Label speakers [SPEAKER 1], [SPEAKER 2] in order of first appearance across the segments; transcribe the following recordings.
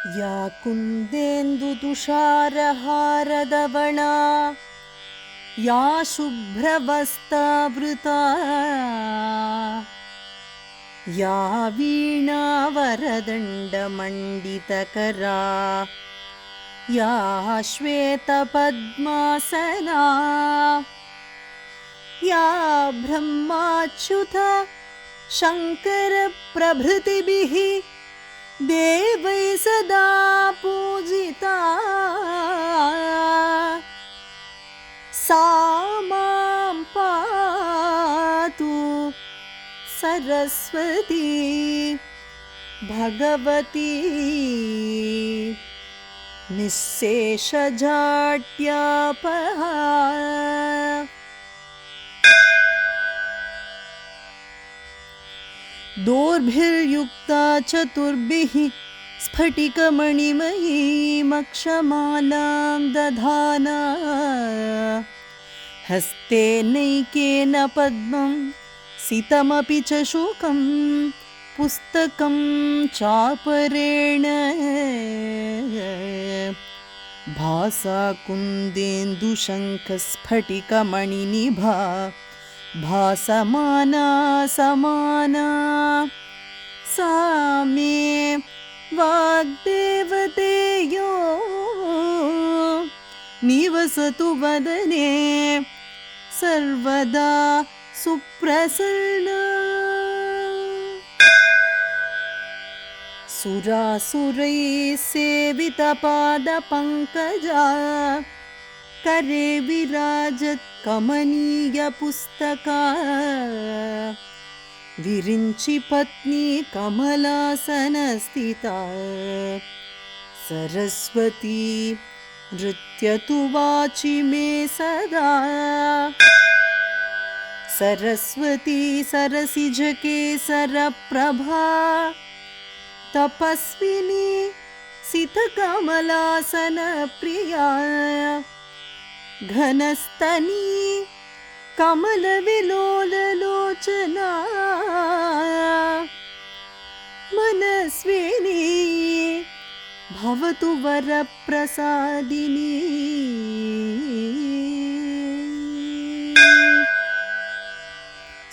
[SPEAKER 1] या कुन्देन्दुतुषारहारधवला या शुभ्रवस्त्रावृता या वीणावरदण्डमण्डितकरा या श्वेतपद्मासना या ब्रह्माच्युत शङ्करप्रभृतिभिः देवै सदा पूजिता सा मां पातु सरस्वती भगवती निःशेषजाड्यापहा। दोर्भिर्युक्ता चतुर्भिः स्फटिकमणिमयीमक्षमालां दधाना हस्तेनैकेन पद्मं सितमपि च शुकं पुस्तकं चापरेण भासा कुन्देन्दुशङ्खस्फटिकमणिनिभा भासमाना समाना सा मे वाग्देवतेयो निवसतु वदने सर्वदा सुप्रसन्ना। सुरासुरैः सेवितपादपङ्कजा करे विराजत् कमनीयपुस्तका विरिञ्चि पत्नी कमलासनस्थिता सरस्वती नृत्यतु वाचि मे सदा। सरस्वती सरसिजकेसरप्रभा तपस्विनी सितकमलासनप्रिया घनस्तनी कमलविलोललोचना मनस्विनी भवतु वरप्रसादिनी।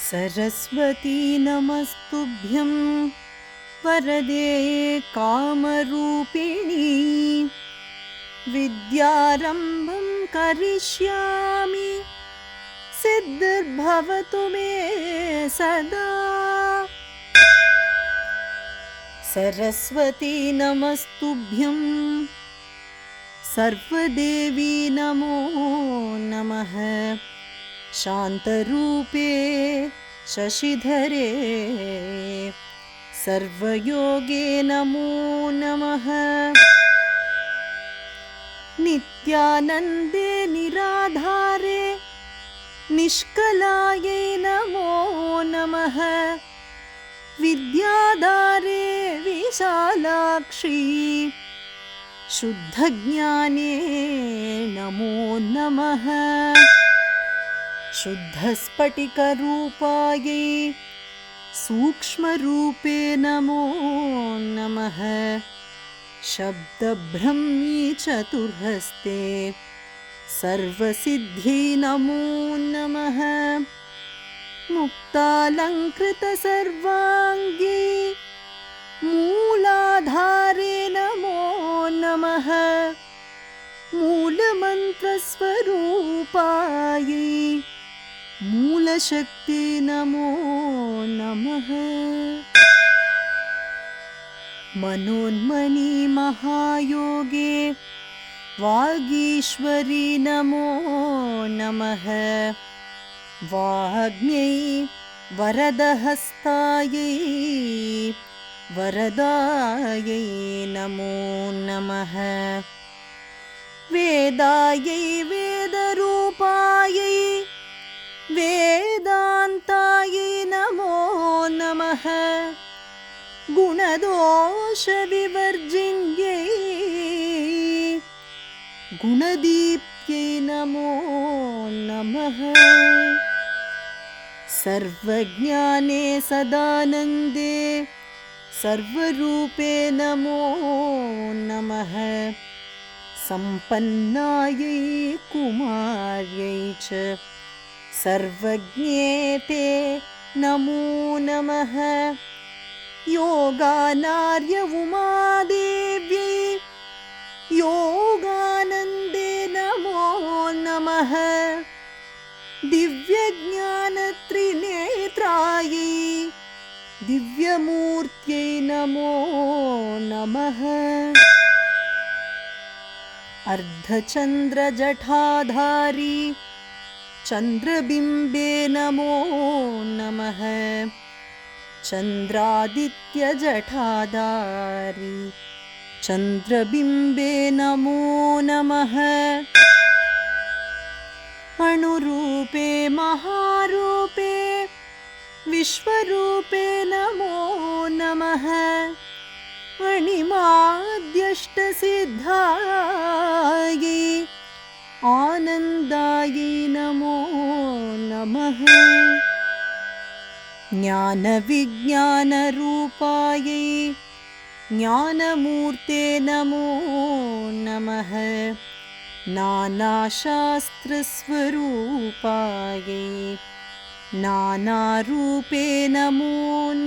[SPEAKER 1] सरस्वती नमस्तुभ्यं वरदे कामरूपिणी विद्यारम्भं करिष्यामि सिद्धिर्भवतु मे सदा। सरस्वती नमस्तुभ्यं सर्वदेवी नमो नमः शान्तरूपे शशिधरे सर्वयोगे नमो नमः नित्यानन्दे निराधारे निष्कलायै नमो नमः विद्याधारे विशालाक्षी शुद्धज्ञाने नमो नमः शुद्धस्फटिकरूपायै सूक्ष्मरूपे नमो नमः शब्दब्रह्मी चतुर्हस्ते सर्वसिद्ध्यै नमो नमः मुक्तालङ्कृतसर्वाङ्गी मूलाधारे नमो नमः मूलमन्त्रस्वरूपायै मूलशक्ति नमो नमः मनोन्मनी महायोगे वागीश्वरी नमो नमः वाग्म्यै वरदहस्तायै वरदायै नमो नमः वेदायै वेदरूपायै वेदान्तायै नमो नमः गुणदोषविवर्जिन्यै गुणदीप्त्यै नमो नमः सर्वज्ञाने सदानन्दे सर्वरूपे नमो नमः सम्पन्नायै कुमार्यै च सर्वज्ञे ते नमो नमः योगानार्य उमादेव्यै योगानन्दे नमो नमः दिव्यज्ञानत्रिनेत्रायै दिव्यमूर्त्यै नमो नमः अर्धचन्द्रजटाधारी चन्द्रबिम्बे नमो नमः चन्द्रादित्यजटाधारी चन्द्रबिम्बे नमो नमः अणुरूपे महारूपे विश्वरूपे नमो नमः अणिमाद्यष्टसिद्धायै आनन्दायै नमो नमः ज्ञानविज्ञानरूपायै ज्ञानमूर्ते नमो नमः नानाशास्त्रस्वरूपायै नानारूपे नमो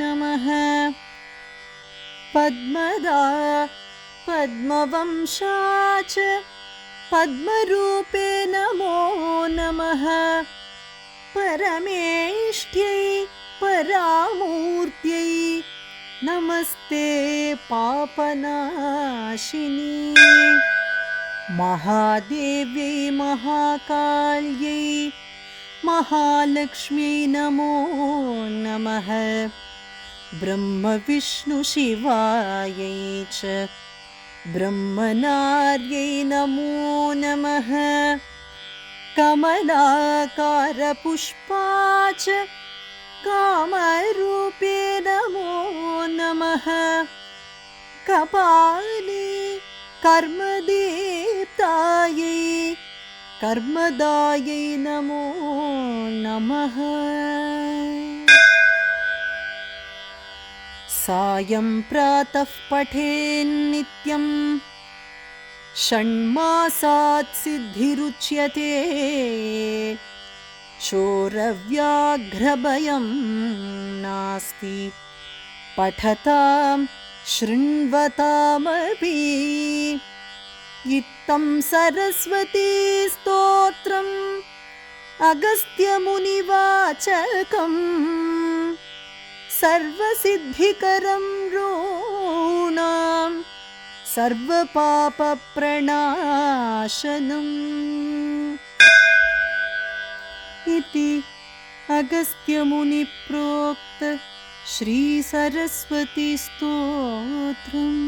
[SPEAKER 1] नमः पद्मदा पद्मवंशा च पद्मरूपे नमो नमः परमेष्ट्यै परामूर्त्यै नमस्ते पापनाशिनी महादेव्यै महाकाल्यै महालक्ष्म्यै नमो नमः ब्रह्मविष्णुशिवायै च ब्रह्मनार्यै नमो नमः कमलाकारपुष्पा च कामरूपे नमो नमः कपाले कर्मदीप्तायै कर्मदायै नमो नमः सायं प्रातः पठेन्नित्यं षण्मासात् सिद्धिरुच्यते चोरव्याघ्रभयं नास्ति पठतां शृण्वतामपि इत्थं सरस्वती स्तोत्रम् अगस्त्यमुनिवाचकम् सर्वसिद्धिकरं ऋणां सर्वपापप्रणाशनम् इति अगस्त्यमुनिप्रोक्त श्रीसरस्वती स्तोत्रम्।